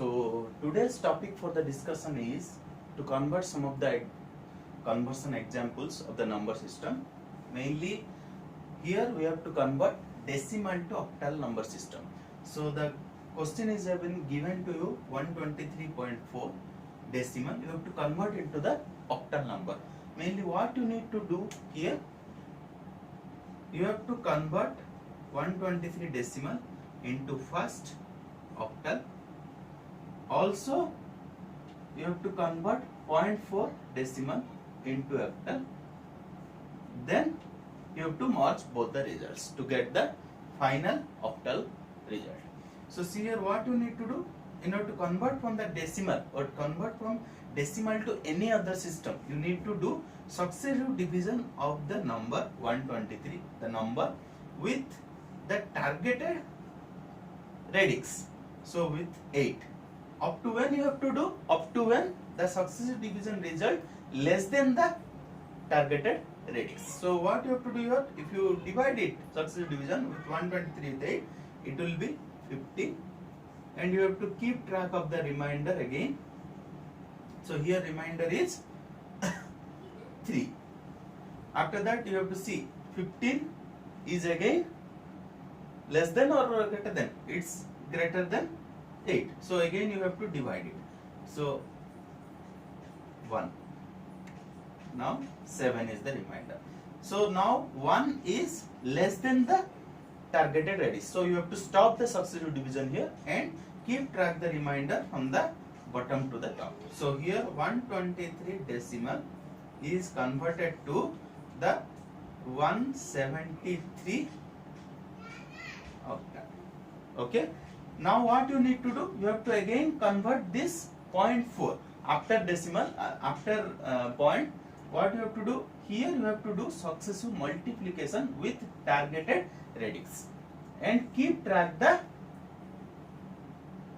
So today's topic for the discussion is to convert some of the conversion examples of the number system. Mainly here we have to convert decimal to octal number system. So the question is have been given to you 123.4 decimal. You have to convert into the octal number. Mainly what you need to do here, you have to convert 123 decimal into first octal. Also you have to convert 0.4 decimal into octal. Then you have to merge both the results to get the final octal result. So see here what you need to do. In order to convert from the decimal or convert from decimal to any other system, you need to do successive division of the number 123, the number with the targeted radix. So with 8. Up to when you have to do? Up to when the successive division result less than the targeted radix. So what you have to do here, if you divide it successive division with 123 with 8, it will be 50, and you have to keep track of the remainder again. So here remainder is 3. After that you have to see 15 is again less than or greater than, it's greater than 8. So again you have to divide it. So 1. Now 7 is the remainder. So now 1 is less than the targeted radix. So you have to stop the successive division here and keep track the remainder from the bottom to the top. So here 123 decimal is converted to the 173 octal. Okay. Now what you need to do, you have to again convert this 0.4 after decimal, after point. What you have to do here, you have to do successive multiplication with targeted radix and keep track the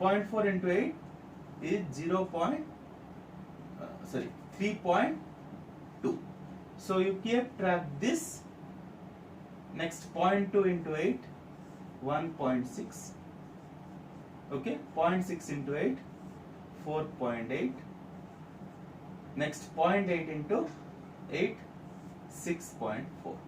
0.4 into 8 is 3.2. So you keep track this. Next 0.2 into 8, 1.6. Okay, 0.6 into 8, 4.8. Next 0.8 into 8, 6.4.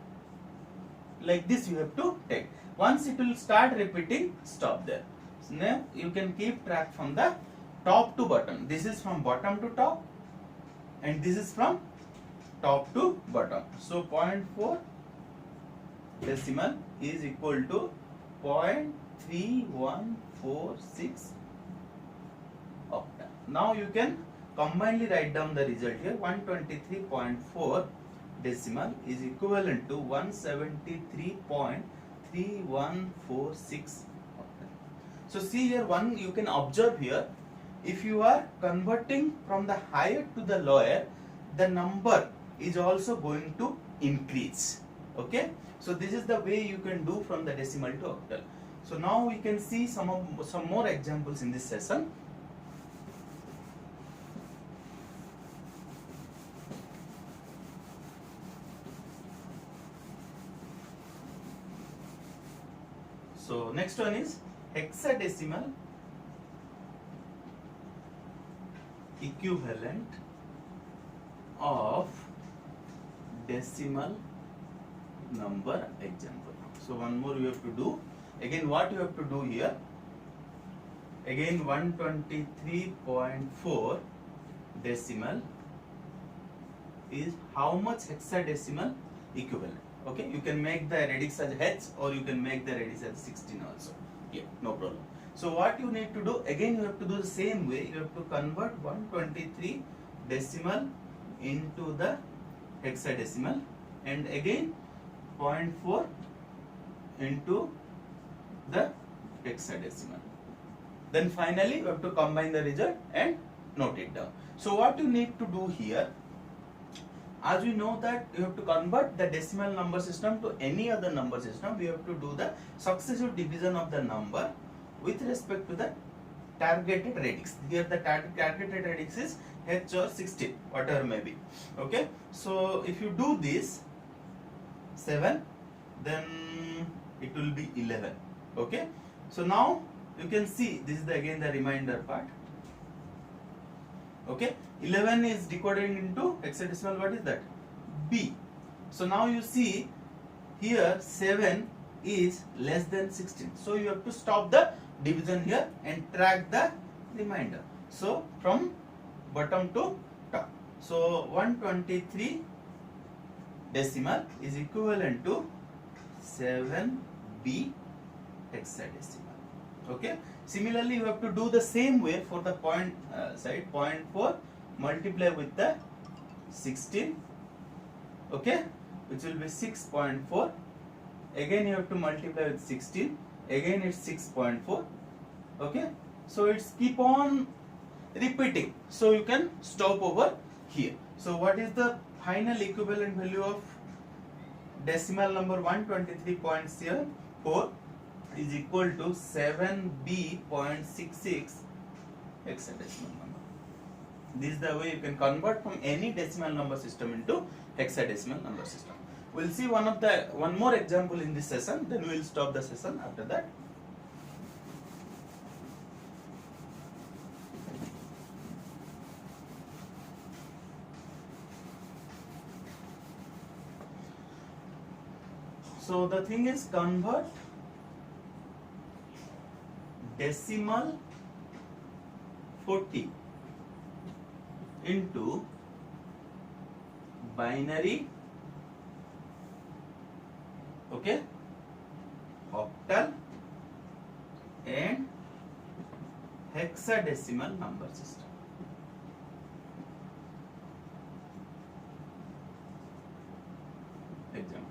Like this you have to take. Once it will start repeating, stop there. So now you can keep track from the top to bottom. This is from bottom to top and this is from top to bottom. So 0.4 decimal is equal to 0.3146 octal. Now you can combinedly write down the result here. 123.4 decimal is equivalent to 173.3146 octal. So see here, one you can observe here, if you are converting from the higher to the lower, the number is also going to increase. Okay, so this is the way you can do from the decimal to octal. So now we can see some more examples in this session. So next one is hexadecimal equivalent of decimal number example. So one more you have to do. Again what you have to do here, again 123.4 decimal is how much hexadecimal equivalent. Okay, you can make the radix as h or you can make the radix as 16 also. Yeah, no problem. So what you need to do, again you have to do the same way. You have to convert 123 decimal into the hexadecimal and again 0.4 into the hexadecimal. Then finally you have to combine the result and note it down. So what you need to do here, as we know that you have to convert the decimal number system to any other number system, we have to do the successive division of the number with respect to the targeted radix. Here the targeted radix is h or 16, whatever may be. Okay, so if you do this 7, then it will be 11. Okay, so now you can see this is again the remainder part. Okay, 11 is decoded into hexadecimal. What is that? B. So now you see here 7 is less than 16. So you have to stop the division here and track the remainder. So from bottom to top. So 123 decimal is equivalent to 7B hexadecimal. Okay. Similarly, you have to do the same way for the point side. 0.4 multiply with the 16. Okay, which will be 6.4. Again, you have to multiply with 16. Again, it's 6.4. Okay, so it's keep on repeating. So you can stop over here. So what is the final equivalent value of decimal number 123.74 is equal to 7B.66 hexadecimal number. This is the way you can convert from any decimal number system into hexadecimal number system. We'll see one more example in this session, then we will stop the session after that. So the thing is, convert decimal 40 into binary, okay, octal and hexadecimal number system. Example.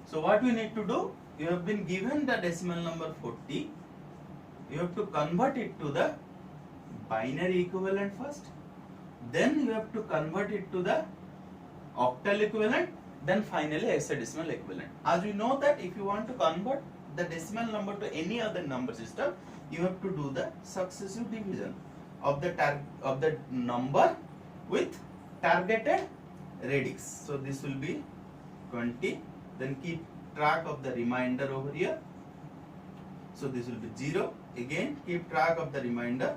So what we need to do, you have been given the decimal number 40, you have to convert it to the binary equivalent first, then you have to convert it to the octal equivalent, then finally hexadecimal equivalent. As we know that if you want to convert the decimal number to any other number system, you have to do the successive division of the number with targeted radix. So this will be 20, then keep track of the remainder over here. So this will be 0. Again keep track of the remainder,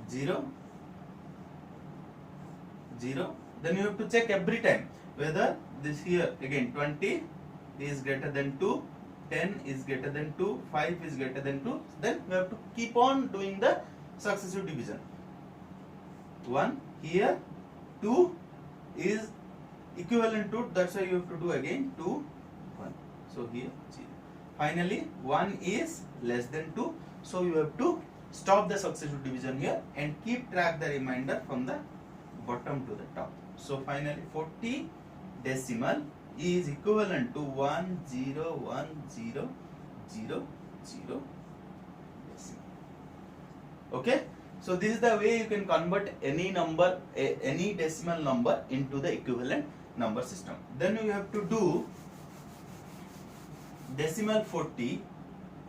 0, 0. Then you have to check every time whether this here again 20 is greater than 2, 10 is greater than 2, 5 is greater than 2. Then you have to keep on doing the successive division. 1 here, 2 is equivalent to, that's why you have to do again 2, 1. So here 0. Finally 1 is less than 2. So you have to stop the successive division here and keep track the remainder from the bottom to the top. So finally 40 decimal is equivalent to 101000 decimal. Okay. So this is the way you can convert any number, any decimal number into the equivalent number system. Then you have to do decimal 40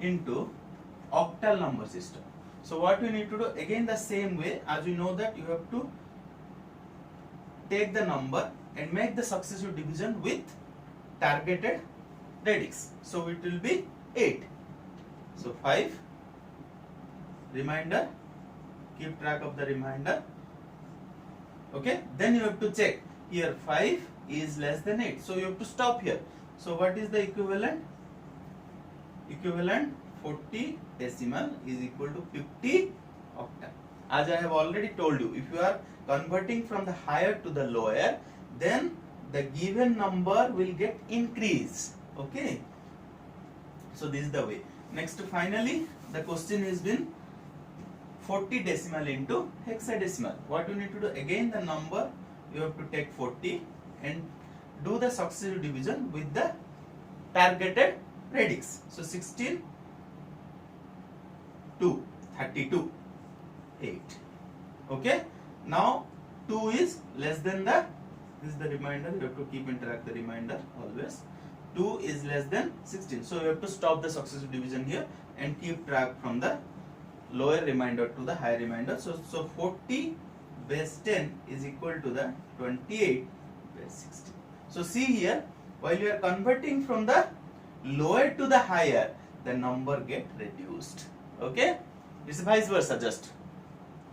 into octal number system. So what you need to do, again the same way, as you know that you have to take the number and make the successive division with targeted radix. So it will be 8. So 5, remainder, keep track of the remainder. Okay, then you have to check here 5 is less than 8. So you have to stop here. So what is the equivalent? Equivalent 40 decimal is equal to 50 octal. As I have already told you, if you are converting from the higher to the lower, then the given number will get increased. Okay. So this is the way. Next, finally, the question has been 40 decimal into hexadecimal. What you need to do, again the number you have to take 40 and do the successive division with the targeted radix. So 16, 2, 32, 8. Okay. Now 2 is less than the, this is the remainder, you have to keep in track the remainder always. 2 is less than 16. So you have to stop the successive division here and keep track from the lower remainder to the higher remainder. So 40 base 10 is equal to the 28 base 16. So see here, while you are converting from the lower to the higher, the number get reduced. Okay, it's vice versa just.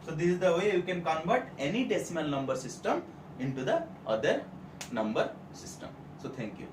So this is the way you can convert any decimal number system into the other number system. So thank you.